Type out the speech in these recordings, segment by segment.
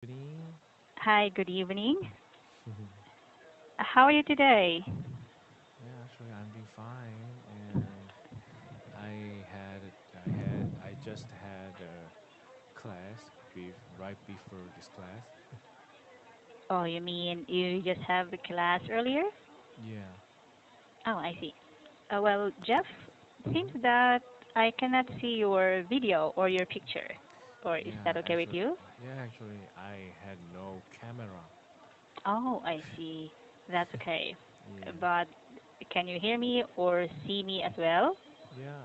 Evening. Hi, good evening. Yeah, How are you today? actually, I'm doing fine, and I just had a class right before this class. Oh, you mean you just have the class earlier? Yeah. Oh, I see. Well, Jeff, it seems Hmm. that I cannot see your video or your picture. Or is Yeah, that okay with actually, you? I had no camera. Oh, I see. That's okay. Yeah. But can you hear me or see me as well? Yeah,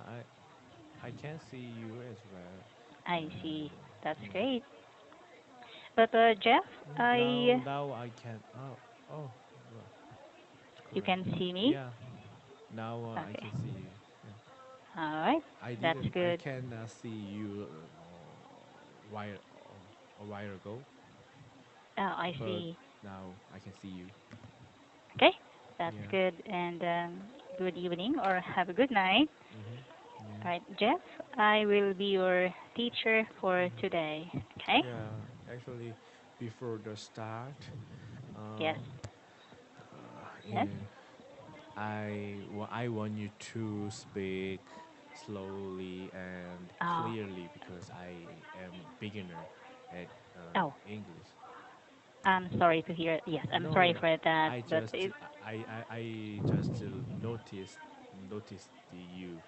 I can see you as well. I see. And That's yeah. great. But Jeff, Now I now I can. Oh, well, you correct. can see me. Yeah. Now I Okay. can see you. Yeah. All right. That's I good. can see you a while ago, Oh, I but see. now I can see you. Okay, that's Yeah. good. And good evening or have a good night. Mm-hmm. Yeah. All right, Jeff, I will be your teacher for Mm-hmm. today. Okay? Yeah. Actually, before the start, Yes. uh, Yes. and I want you to speak slowly and Oh, clearly because I am beginner at oh, English. I'm sorry to hear. Yes, I'm No, sorry no. for that. I But just I just noticed you.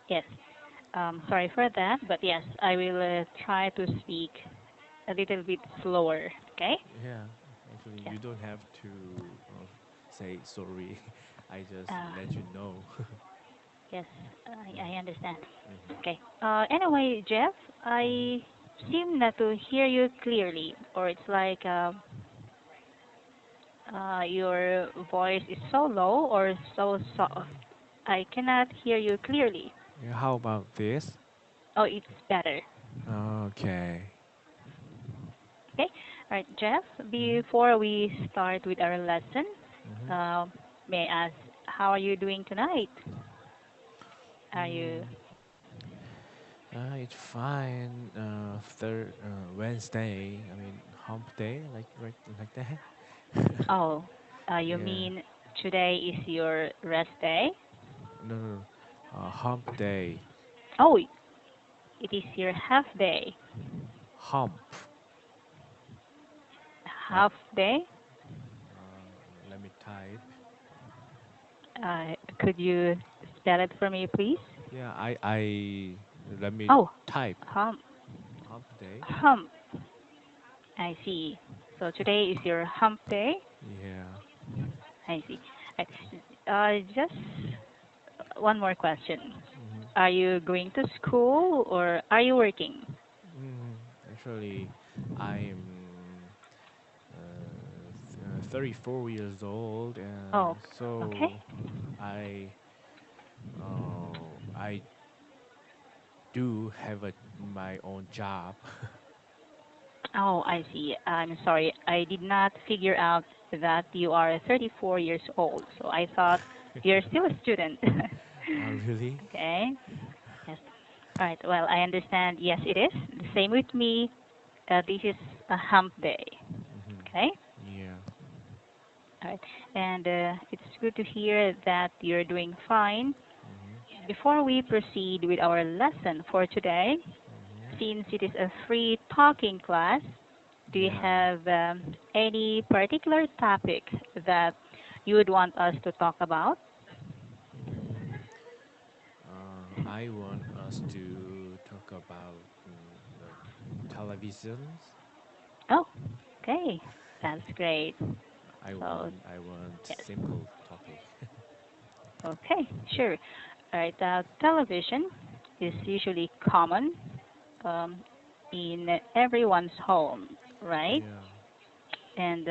yes, sorry for that. But yes, I will try to speak a little bit slower. Okay? Yeah, actually, Yes. you don't have to say sorry. I just Uh, let you know. yes, Yeah. I understand. Mhm. Okay. Anyway, Jeff, Mhm. I seem not to hear you clearly, or it's like your voice is so low or so soft. Mm. I cannot hear you clearly. Yeah, how about this? Oh, it's better. Okay. Okay. All right, Jeff. Mhm. Before we start with our lesson, Mhm. uh, may I ask how are you doing tonight? Are you Mm. It's fine. Third Wednesday. I mean hump day, like that. Oh, you Yeah. mean today is your rest day? No, no, no. Hump day. Oh, it is your half day. Hump. Uh, Half day? Let me type. Could you spell it for me, please? Yeah, I let me Oh, type. hump. Hump day. Hump. I see. So today is your hump day? Yeah. I see. Just one more question. Hmm. Are you going to school or are you working? Mm, actually, I'm 34 years old, Oh, and okay. so I I do have my own job. Oh, I see. I'm sorry. I did not figure out that you are 34 years old. So I thought you're still a student. Really? Okay. Yes. All right. Well, I understand. Yes, it is. The same with me. This is a hump day. Hmm. Okay. Yeah. All right. And it's good to hear that you're doing fine. Hmm. Before we proceed with our lesson for today, Hmm. since it is a free talking class, do you Yeah. have any particular topic that you would want us to talk about? Mm, I want us to talk about the televisions. Oh, okay. That's great. So, I want yes. simple topic. Okay, sure. All right. Television is Hmm. usually common um, in everyone's home, right? Yeah. And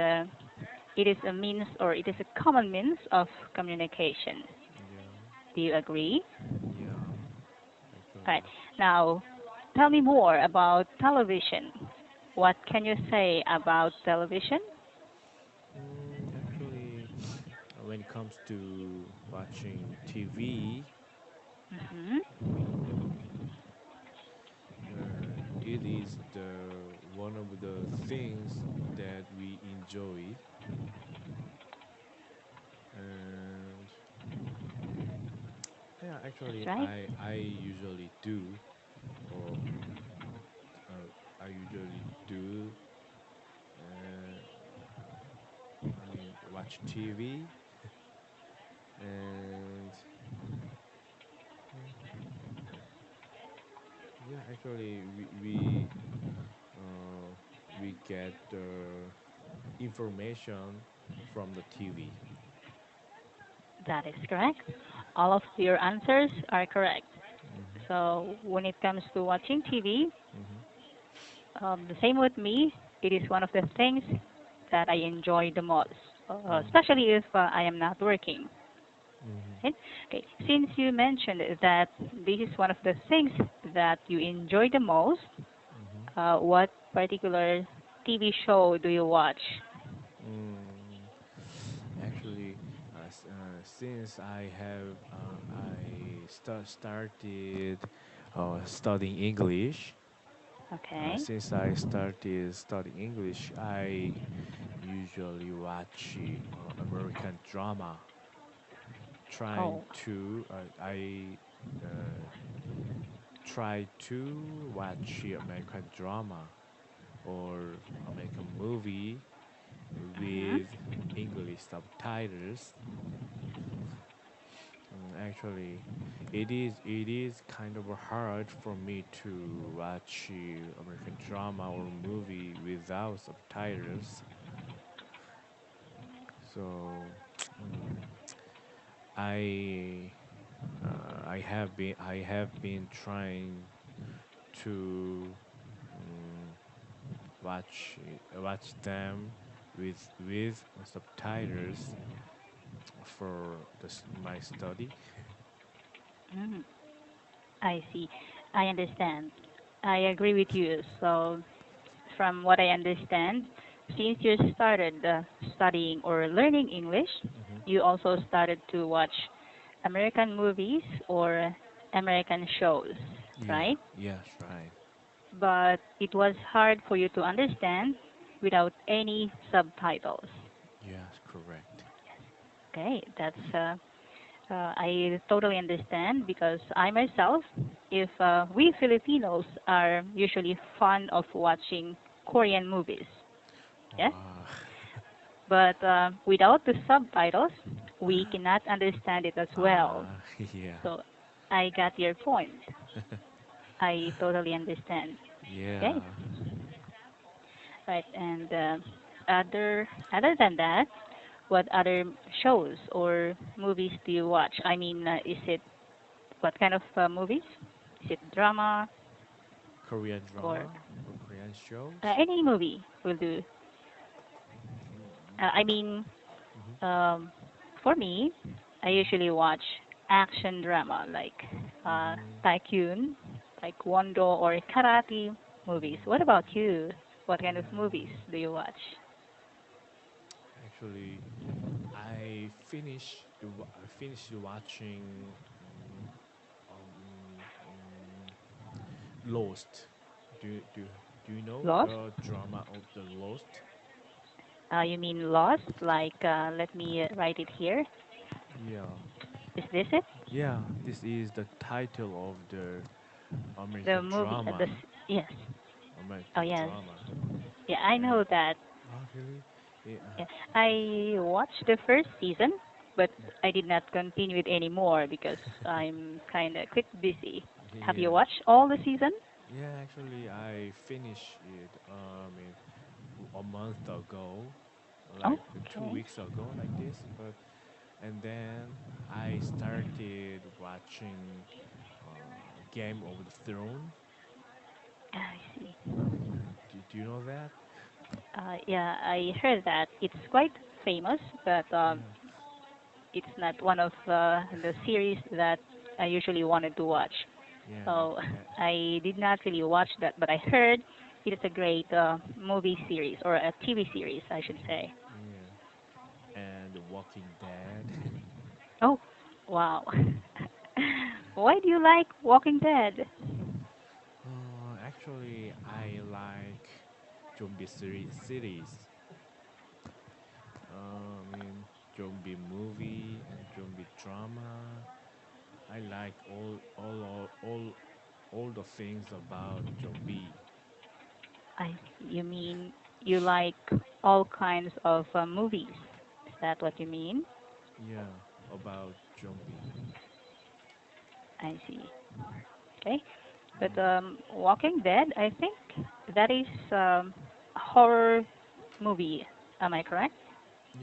it is a means or it is a common means of communication. Yeah. Do you agree? Yeah. Right. Actually. Now, tell me more about television. What can you say about television? Actually, when it comes to watching TV, Hmm. I mean, it is the one of the things that we enjoy, and yeah, That's actually, right. I usually do, or I usually do. Uh, I mean, watch TV, and yeah, actually, uh, we get the information from the TV. That is correct. All of your answers are correct. Hmm. So when it comes to watching TV, Hmm. the same with me. It is one of the things that I enjoy the most, Hmm. especially if I am not working. Hmm. Right? Okay. Since you mentioned that this is one of the things that you enjoy the most, Hmm. what particular TV show do you watch? Mm, actually, since I started studying English, Okay. since I started studying English, I usually watch American drama. Trying Oh. to I try to watch American drama or American movie Mhm. with English subtitles. Actually, it is kind of hard for me to watch American drama or movie without subtitles. So mm, I I have been trying to mm, watch them with subtitles for my study. Mm, I see. I understand. I agree with you. So, from what I understand, since you started studying or learning English, Hmm. you also started to watch American movies or American shows, Yeah. right? Yes. Right. But it was hard for you to understand without any subtitles. Yes. Correct. Okay, I totally understand because I myself, if we Filipinos are usually fond of watching Korean movies, yeah, Wow. but without the subtitles, we cannot understand it as well. Yeah. So I got your point. I totally understand. Okay, Yeah. right, and other than that, what other shows or movies do you watch? I mean, is it what kind of movies? Is it drama Korean or drama or Korean shows. any movie will do? Mm-hmm. I mean, Mm-hmm. um, for me, I usually watch action drama like Mm-hmm. Tycoon, Taekwondo, or karate movies. What Mm-hmm. about you? What kind of movies Mm. do you watch? Actually, I finished watching Lost. Do do do you know Lost? the drama of the Lost? You mean Lost? Let me write it here. Yeah, Is this it? yeah. This is the title of the The American movie? drama. Yes. Oh American yes. drama. Yeah, I And know that. oh really? Yeah. Yeah. I watched the first season, but I did not continue it anymore because I'm kind of quite busy. Have you Yeah. watched all the season? Yeah, actually, I finished it. A month ago, Oh, like two okay. weeks ago, like this. But and then I started watching Game of the Throne. I see. Do you know that? Yeah, I heard that it's quite famous, but Yeah, it's not one of the series that I usually wanted to watch. yeah, So I did not really watch that, but I heard it is a great movie series or a TV series, I should say. yeah. And The Walking Dead. Oh, wow. Why do you like Walking Dead? Actually, I like. series. I mean, zombie movie and zombie drama. I like all the things about zombie. You mean you like all kinds of movies? Is that what you mean? Yeah, about zombie. I see. Okay. But Mm, Walking Dead, I think that is a horror movie. Am I correct?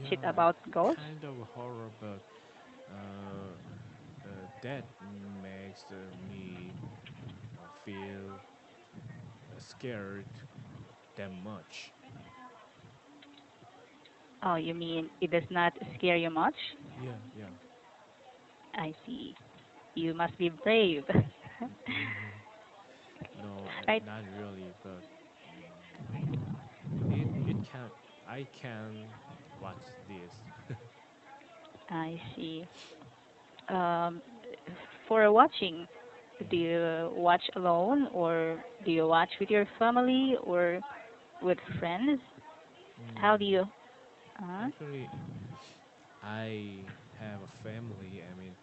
Is it yeah, about ghosts? kind of horror, but uh, that makes me feel scared that much. Oh, you mean it does not scare you much? Yeah, yeah. I see. You must be brave. No, Right? not really, but it can. I can watch this. I see. Um, for watching, do Mhm. you watch alone or do you watch with your family or with friends? How do Mm, you? Uh, actually, I have a family. I mean,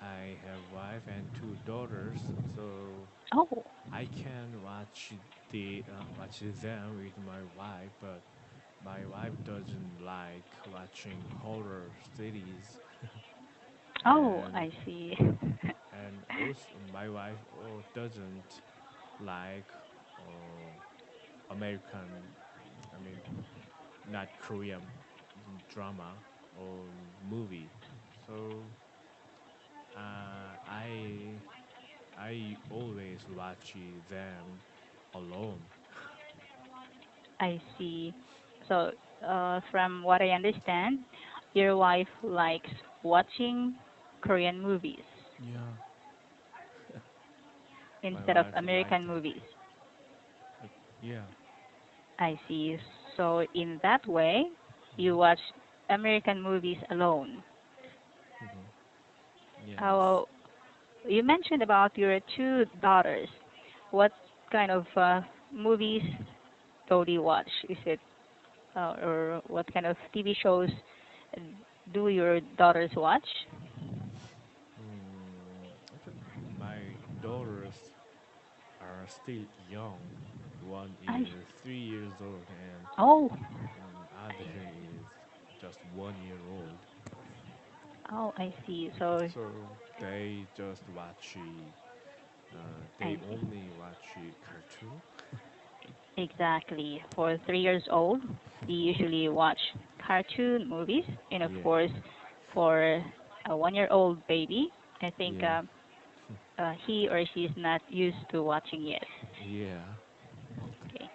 I have wife and two daughters, so oh, I can watch them with my wife, but my wife doesn't like watching horror series, oh, and I see. also my wife doesn't like American, I mean, not Korean drama or movie. So I always watch them alone. I see. So, from what I understand, your wife likes watching Korean movies Yeah, my instead of wife like American that. movies. Uh, yeah. I see. So, in that way, you Hmm. watch American movies alone. Hmm. Yes. Uh, you mentioned about your two daughters. What kind of movies do they watch? Is it or what kind of TV shows do your daughters watch? Actually, my daughters are still young. One I is 3 years old, and oh other I is just 1 year old. I see. So So they just watch. They I see only watch cartoon. exactly. For 3 years old, they usually watch cartoon movies, and of Yeah. course, for a 1 year old baby, I think Yeah. he or she is not used to watching yet. Yeah. Okay.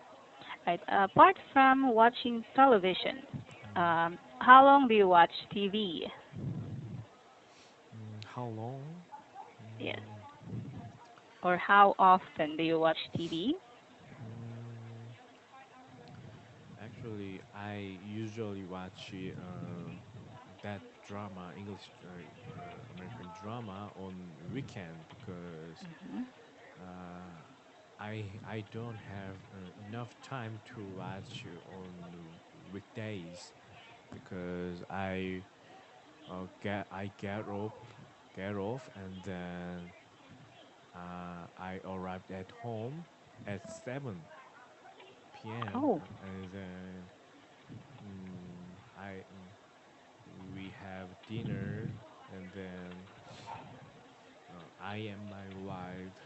Right. Apart from watching television, Mm. how long do you watch TV? How long? Yes. Mm, Or how often do you watch TV? mm, Actually, I usually watch that drama, English American drama on weekend because Hmm. uh, I don't have enough time to watch on weekdays because I get off and then I arrived at home at 7 p.m. Oh, And then I we have dinner and then I and my wife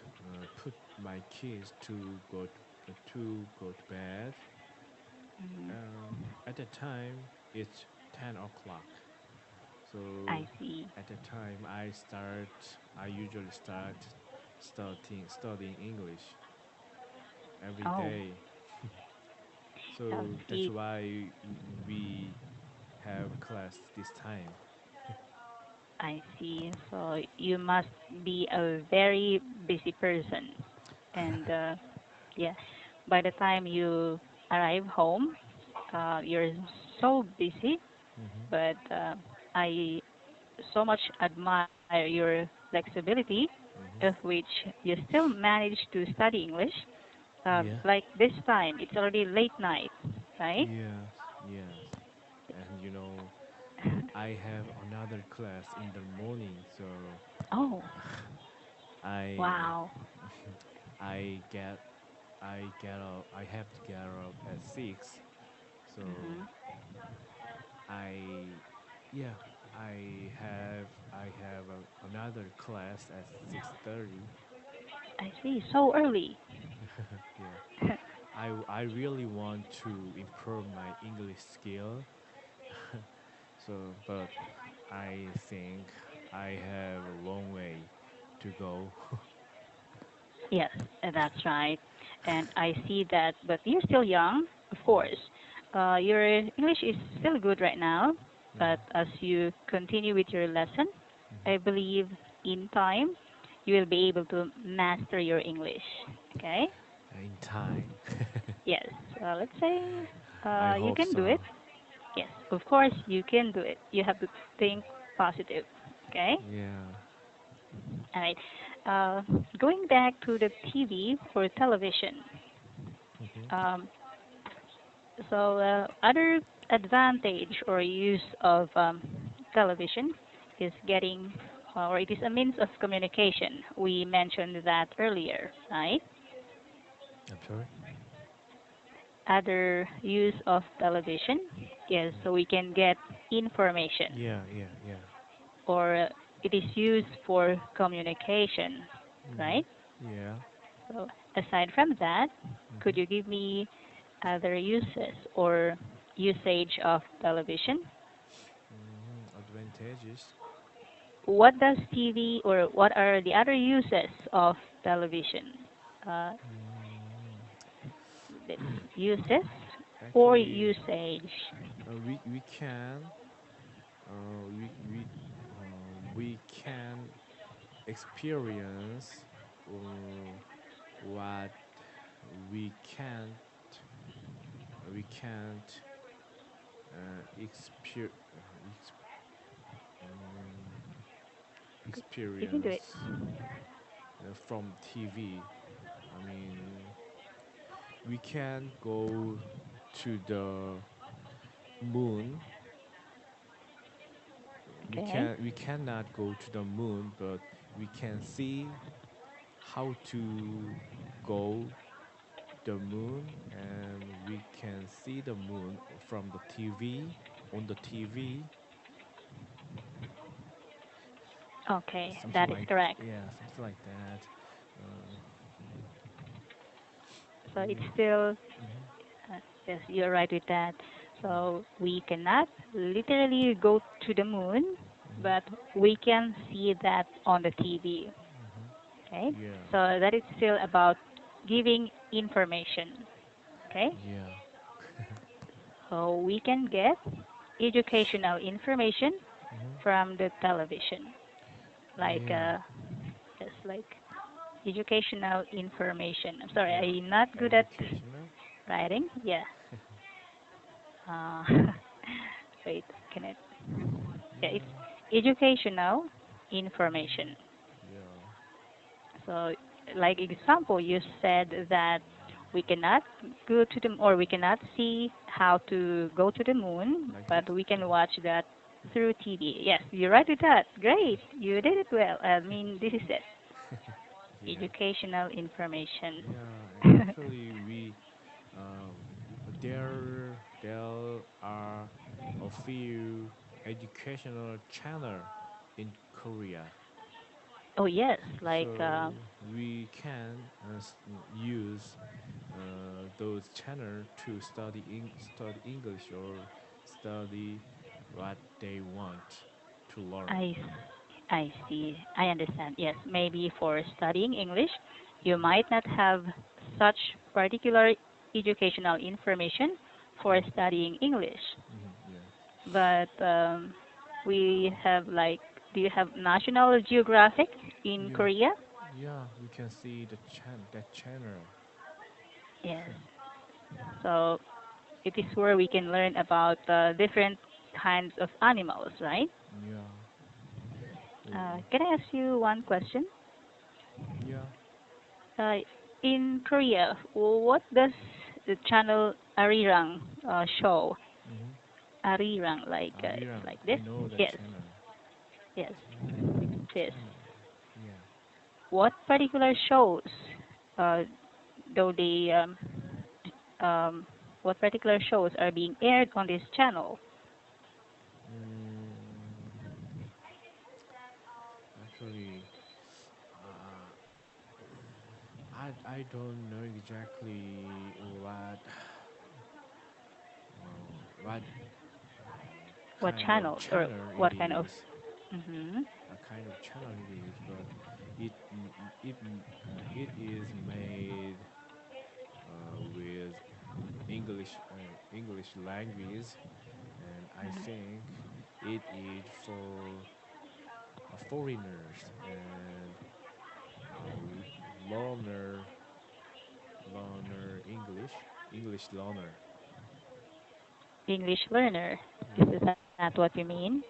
put my kids to go to bed. hmm, At the time it's 10 o'clock. I So see. at the time I usually start studying English every Oh, day. I So that's see. why we have class this time. I see. So you must be a very busy person. And yeah, by the time you arrive home, you're so busy. Hmm. But I so much admire your flexibility, of Hmm. which you still manage to study English Yeah. Like this time, it's already late night, right? Yes. Yes. And I have another class in the morning, so Oh, I wow. I get I get up. I have to get up at 6. So Hmm. I yeah I have another class at 6:30. I see. So early. Yeah. I really want to improve my English skill. So, but I think I have a long way to go. Yes, that's right. And I see that, but you're still young, of Mhm, course. Your English is still good right now, but mhm, as you continue with your lesson, mhm. I believe in time you will be able to master your English. Okay? In time. Yes. Let's say I you hope can do it. so. Yes, of course you can do it. You have to think positive. Okay? Yeah. All right. Uh, Going back to the TV or television. Mhm, Um, other advantage or use of television is getting, or it is a means of communication. We mentioned that earlier, right? I'm sorry. Other use of television is Mm. so we can get information, Yeah, yeah, yeah. or it is used for communication, Mhm. right? Yeah. So aside from that, could Mhm. you give me other uses or usage of television? Mhm. Advantages. What does TV or what are the other uses of television? Uh, Mm. let's uses or Actually, usage. we can uh, we we we can experience what we can't we can't ex- um, You can do it. experience from TV. I mean, we can go to the moon. Okay. We cannot go to the moon, but we can see how to go the moon, and we can see the moon from the TV, on the TV, Okay, something that is like, correct. yeah, something like that. uh, So it's yeah. still, Hmm. yes, you're right with that. So we cannot literally go to the moon, Hmm. but we can see that on the TV. Hmm. Okay. Yeah. So that is still about giving information. Okay. Yeah. So we can get educational information Hmm. from the television, like Yeah. just like educational information. I'm sorry, Yeah. I'm not good at Educational. writing. Yeah. Uh, wait, can it? Yeah, it's Yeah. educational Mm. information. Yeah. So, like example, you said that we cannot go to the or we cannot see how to go to the moon, Like but this. we can watch that through TV. Yes, you're right with that. Great, you did it well. I mean, this is it. Yeah. Educational information. Yeah. Actually, we there are a few educational channel in Korea, Oh yes, like so we can use those channel to study English or study what they want to learn. I I see. I understand. Yes, maybe for studying English, you Mhm, might not have such particular educational information for mhm, studying English. mhm, yeah. But we have like, do you have National Geographic in Yeah, Korea? yeah, we can see that channel. Yes. So it is where we can learn about different kinds of animals, right? Yeah. Oh, Can I ask you one question? yeah. Uh, in Korea, what does the channel Arirang show? Mm-hmm. Arirang, like it's Arirang, like I this. know the Yes, channel. yes, this. Channel. Yeah. What particular shows, uh, though they, what particular shows are being aired on this channel? Mm, actually, uh, I don't know exactly what What kind of channels or channel it what kind of? is, Hmm. a kind of channel it is, but it it is made with English language, and I think it is for foreigners and learner English learner. English learner. Yeah, Is that what you mean?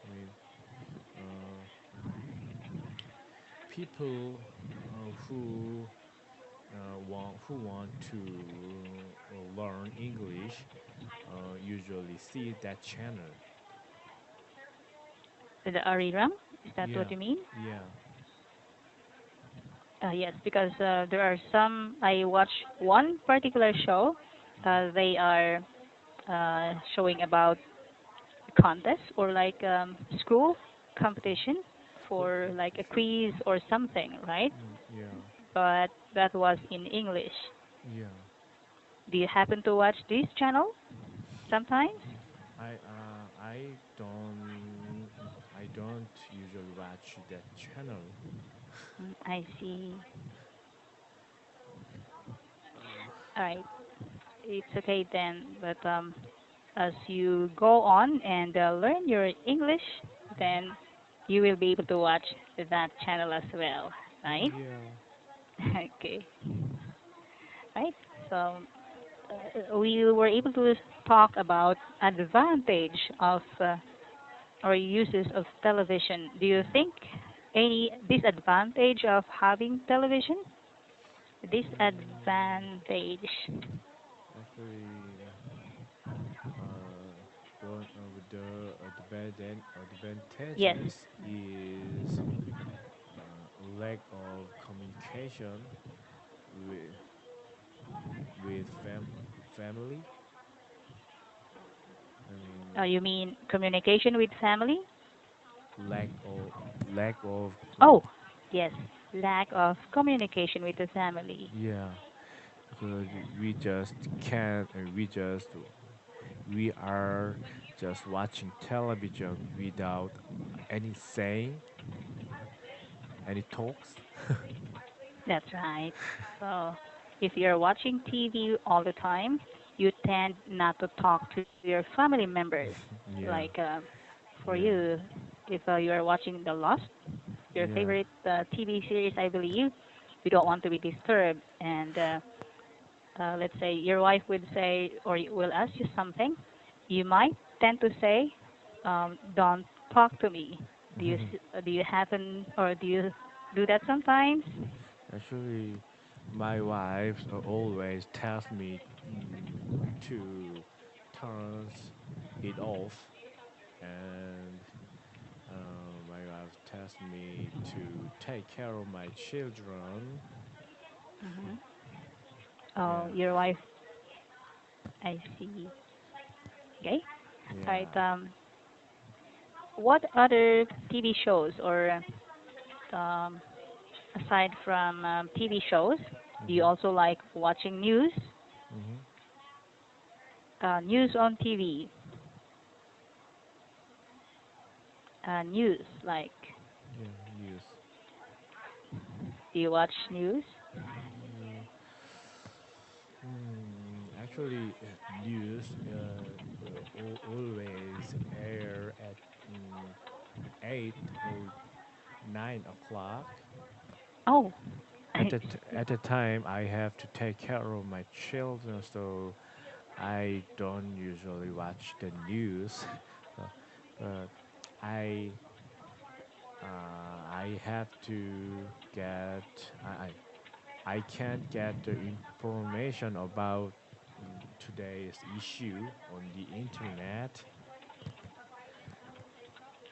I mean, uh, people who want to learn English usually see that channel. The Arirang? Is that what Yeah, you mean? yeah. Yes, because there are some. I watch one particular show. They are showing about contest or like school competition School for like a competition. quiz or something, right? Yeah, But that was in English. yeah. Do you happen to watch this channel sometimes? I don't usually watch that channel. I see. Uh, All right, it's okay then. But as you go on and learn your English, then you will be able to watch that channel as well, right? yeah. Okay, right. So we were able to talk about advantage of or uses of television. Do you Mhm. think any disadvantage of having television? Mm, Disadvantage. actually, uh, one of the Yes. advantages is lack of communication with family. I mean, You mean communication with family? lack of lack of Oh, yes. Lack of communication with the family. yeah, because we just can't. We are just watching television without any saying, any talks. That's right. So, if you're watching TV all the time, you tend not to talk to your family members. Like Yeah, for yeah, you, if you are watching The Lost, your yeah. favorite TV series, I believe, you don't want to be disturbed. And let's say your wife would say or will ask you something, you might tend to say, "Don't talk to me." Do you happen or do you do that sometimes? Actually, my wife always tells me to turn it off, and my wife tells me to take care of my children. Hmm. Oh, Yeah, your wife. I see. Okay. All right. yeah. What other TV shows or um, aside from TV shows, do you Mhm, also like watching news? mhm. News on TV. News like. Yeah, news. Do you watch news? Mm, actually, news always air at 8 or 9 o'clock. Oh, At the time, I have to take care of my children, so I don't usually watch the news. but, but I I have to get I can't get the information about today's issue on the internet.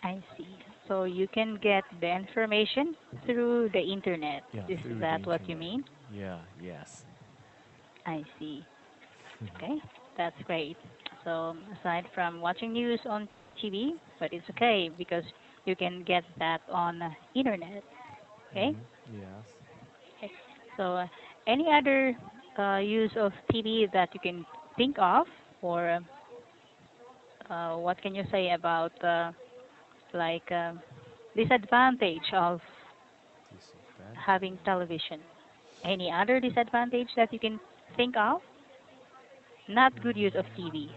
I see. So you can get the information through the internet. Yeah, Is through the that what you internet. mean? Yeah, yes. I see. Okay, that's great. So aside from watching news on TV, but it's okay because you can get that on internet. Okay. Yes. Okay. So any other use of TV that you can think of, or what can you say about like disadvantage of having Disadvantage. television? Any other disadvantage that you can think of? Not good use of TV.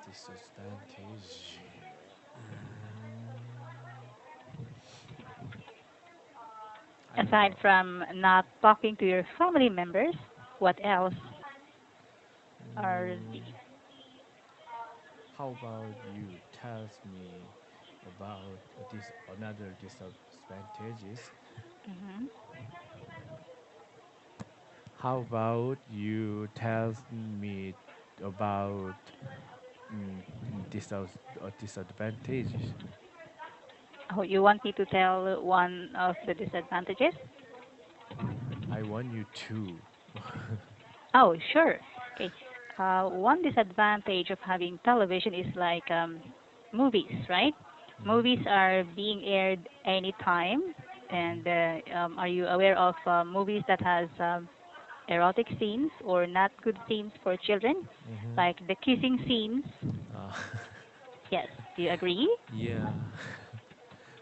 Disadvantage. Mm, I don't Aside know. from not talking to your family members, what else are the Mm, how about you tells me about this another disadvantages? mhm. How about you tells me about mm, disadvantages? Oh, you want me to tell one of the disadvantages? I want you to. Oh, sure. Okay. One disadvantage of having television is like movies, right? Movies Mhm. are being aired anytime. And Mhm. are you aware of movies that has erotic scenes or not good scenes for children, Mhm. like the kissing scenes? Uh, Yes. Do you agree? yeah.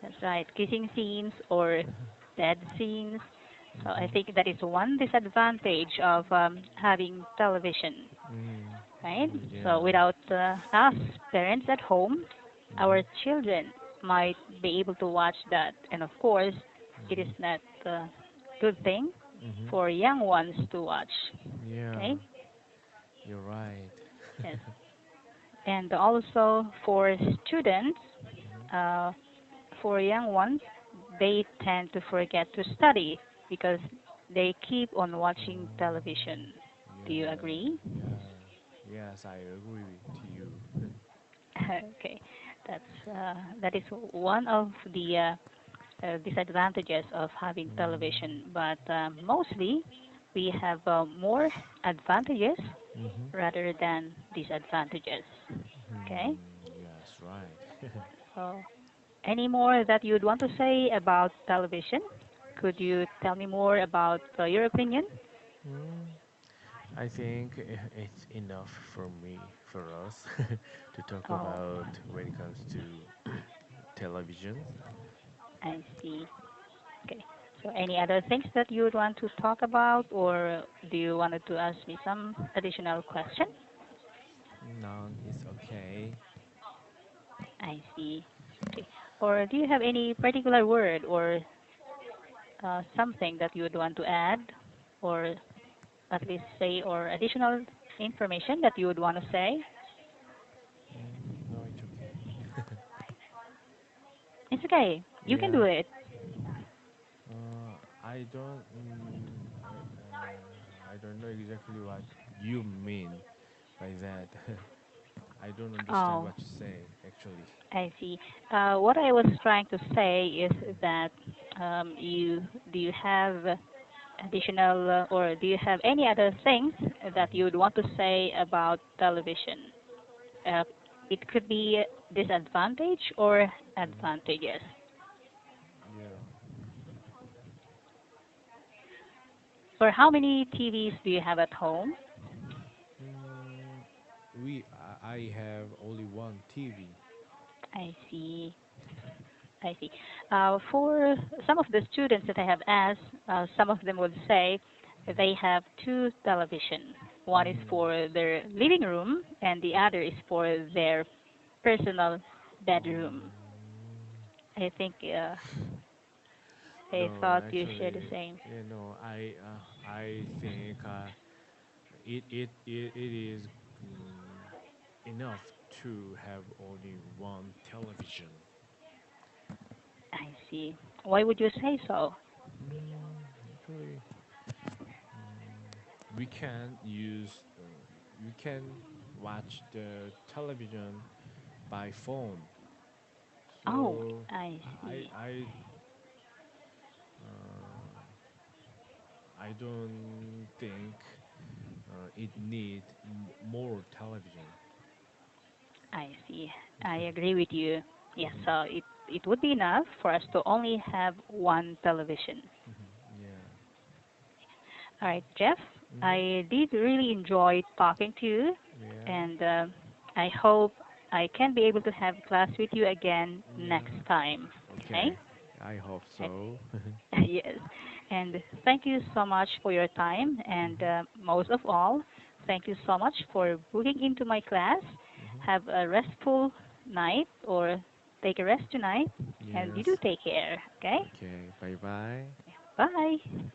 That's right. Kissing scenes or dead scenes. So I Mhm. think that is one disadvantage of having television, Mm. right? So Yeah. without us parents at home, our Mhm. children might be able to watch that, and of course, it is Mhm. not a good thing Mhm. for young ones to watch. Yeah. Okay? You're right. Yes. And also for students, Mhm. uh, for young ones, they tend to forget to study because they keep on watching Oh, television. Do you yeah, agree? yeah. Yes, I agree with you. Okay, that is one of the disadvantages of having Mm. television. But mostly, we have more advantages Mhm. rather than disadvantages. Okay. Yes, right. So, any more that you'd want to say about television? Could you tell me more about your opinion? mm. I think it's enough for me, for us, to talk Oh, about when it comes to television. I see. Okay. So, any other things that you would want to talk about, or do you wanted to ask me some additional question? None is okay. I see. Okay. Or do you have any particular word or something that you would want to add, or at least say, or additional information that you would want to say? No, it's okay. It's okay. You can Yeah. do it. I don't know exactly what you mean by that. I don't understand Oh, what you say actually. I see. What I was trying to say is that you do you have additional or do you have any other things that you would want to say about television? Uh, it could be disadvantage or Mhm. advantages. Yeah. For how many TVs do you have at home? Mm, I have only one TV. I see. I see. For some of the students that I have asked, some of them would say they have two television. One is Mm. for their living room, and the other is for their personal bedroom. I think I No, thought you share the actually, same. I think it is mm, enough to have only one television. I see. Why would you say so? Actually, we can use, we can watch the television by phone. Oh, So I I see. I uh, I don't think it need more television. I see. I Okay. agree with you. Yes, Hmm. so it would be enough for us to only have one television. Hmm. Yeah. All right, Jeff, Hmm. I did really enjoy talking to you, Yeah. and I hope I can be able to have class with you again next Yeah. time. Okay? Okay. I hope Right. so. Yes. And thank you so much for your time, and Hmm. most of all, thank you so much for booking into my class. Hmm. Have a restful night or take a rest tonight, and you do Yes. take care. Okay? Okay. Bye bye. Bye.